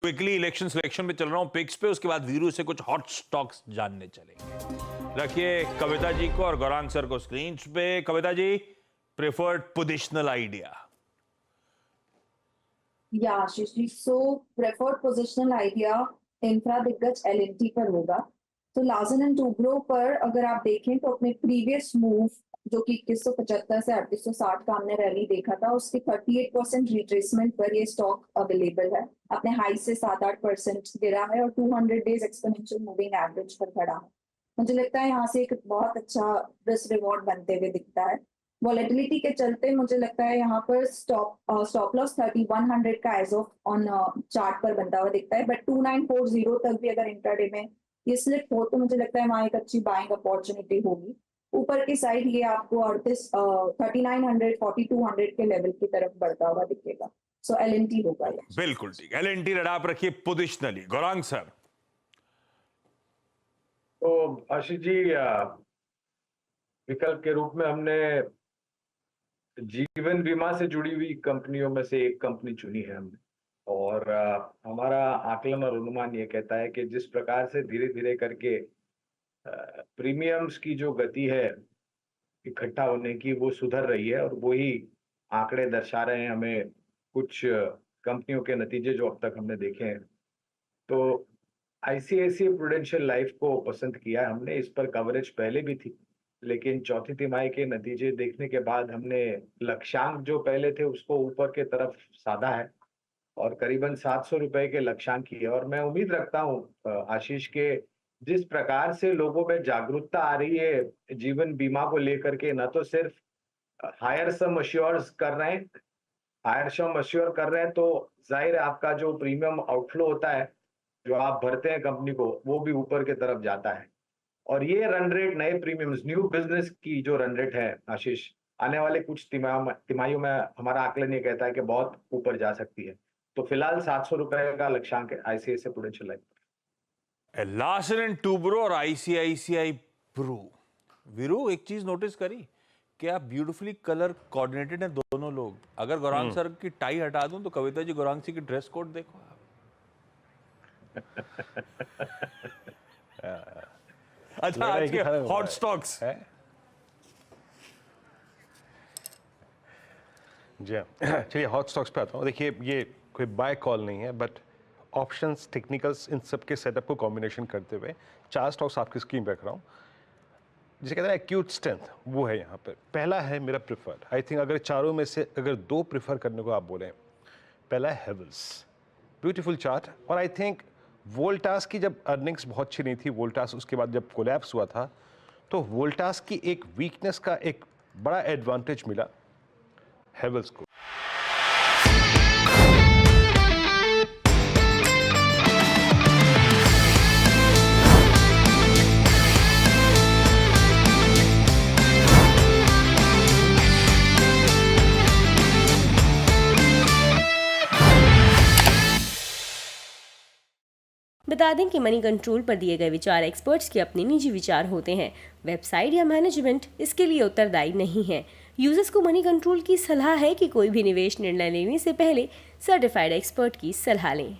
Quickly election selection में चल रहा हूं पिक्स पे, उसके बाद वीरू से कुछ हॉट स्टॉक्स जानने चलेंगे। रखिए कविता जी को और गौरांग सर को स्क्रीन पे। Kavita ji, preferred positional idea. या आशीष जी, सो प्रेफर्ड पोजिशनल आइडिया इंफ्रा दिग्गज एल&टी पर होगा। तो लार्सन एंड टूब्रो पर अगर आप देखें तो अपने प्रीवियस मूव जो कि 2175 से 3860 का हमने रैली देखा था, उसके 38% रिट्रेसमेंट पर ये स्टॉक अवेलेबल है। अपने हाई से 7-8% गिरा है और 200 डेज एक्सपोनेंशियल मूविंग एवरेज पर खड़ा है। मुझे लगता है यहाँ से एक बहुत अच्छा रिस्क रिवॉर्ड बनते हुए दिखता है। वॉलेटिलिटी के चलते मुझे लगता है यहाँ पर स्टॉप लॉस 3100 का एज ऑफ ऑन चार्ट पर बनता हुआ दिखता है, बट 2940 तक भी अगर इंट्राडे में ये स्लिप हो तो मुझे लगता है वहां एक अच्छी बाइंग अपॉर्चुनिटी होगी। ऊपर की साइड ये आपको 3900 4200 के लेवल की तरफ बढ़ता हुआ दिखेगा। सो एल&टी होगा ये। बिल्कुल ठीक, एल&टी रेड आप रखिए पोजिशनली। गौरांग सर। तो आशीष जी, विकल्प के रूप में हमने जीवन बीमा से जुड़ी हुई कंपनियों में से एक कंपनी चुनी है हमने, और हमारा आकलन और अनुमान ये कहता है कि जिस प्रकार से धीरे धीरे करके प्रीमियम्स की जो गति है इकट्ठा होने की वो सुधर रही है, और वही आंकड़े दर्शा रहे हैं हमें कुछ कंपनियों के नतीजे जो अब तक हमने देखे हैं। तो आईसीआईसीआई प्रूडेंशियल लाइफ को पसंद किया है हमने। इस पर कवरेज पहले भी थी, लेकिन चौथी तिमाही के नतीजे देखने के बाद हमने लक्ष्यांक जो पहले थे उसको ऊपर के तरफ साधा है और करीबन 700 रुपए के लक्ष्यांक की है। और मैं उम्मीद रखता हूँ आशीष के जिस प्रकार से लोगों में जागरूकता आ रही है जीवन बीमा को लेकर के, न तो सिर्फ हायर सम अश्योर कर रहे हैं, तो जाहिर है आपका जो प्रीमियम आउटफ्लो होता है जो आप भरते हैं कंपनी को, वो भी ऊपर की तरफ जाता है। और ये रन रेट नए प्रीमियम्स, न्यू बिजनेस की जो रन रेट है आशीष, आने वाले कुछ तिमाहियों में हमारा आकलन ये कहता है कि बहुत ऊपर जा सकती है। तो फिलहाल 700 रुपए का लक्ष्यांक है ICICI prudential life. Larsen and Toubro और आईसीआईसीआई प्रू। वीरू, एक चीज नोटिस करी कि आप ब्यूटीफुली कलर कोऑर्डिनेटेड हैं दोनों लोग। अगर गौरांग सर की टाई हटा दूं तो कविता जी गौरांग जी की ड्रेस कोड देखो आप। अच्छा, आज के हॉट स्टॉक्स है जी। चलिए हॉट स्टॉक्स पे आता हूँ। देखिए ये कोई बाय कॉल नहीं है, बट ऑप्शंस, टेक्निकल्स, इन सब के सेटअप को कॉम्बिनेशन करते हुए 4 स्टॉक्स आपकी स्क्रीन पे रख रहा हूँ। जिसे कहते हैं एक्यूट स्ट्रेंथ, वो है यहाँ पे। पहला है मेरा प्रिफर्ड। आई थिंक अगर चारों में से अगर 2 प्रिफर करने को आप बोलें, पहला है हेवल्स। Beautiful chart. और आई थिंक वोल्टास की जब अर्निंग्स बहुत अच्छी नहीं थी, वोल्टास उसके बाद जब कोलैप्स हुआ था, तो वोल्टास की एक वीकनेस का एक बड़ा एडवांटेज मिला हेवल्स को। बता दें कि मनी कंट्रोल पर दिए गए विचार एक्सपर्ट्स के अपने निजी विचार होते हैं। वेबसाइट या मैनेजमेंट इसके लिए उत्तरदायी नहीं है। यूजर्स को मनी कंट्रोल की सलाह है कि कोई भी निवेश निर्णय लेने से पहले सर्टिफाइड एक्सपर्ट की सलाह लें।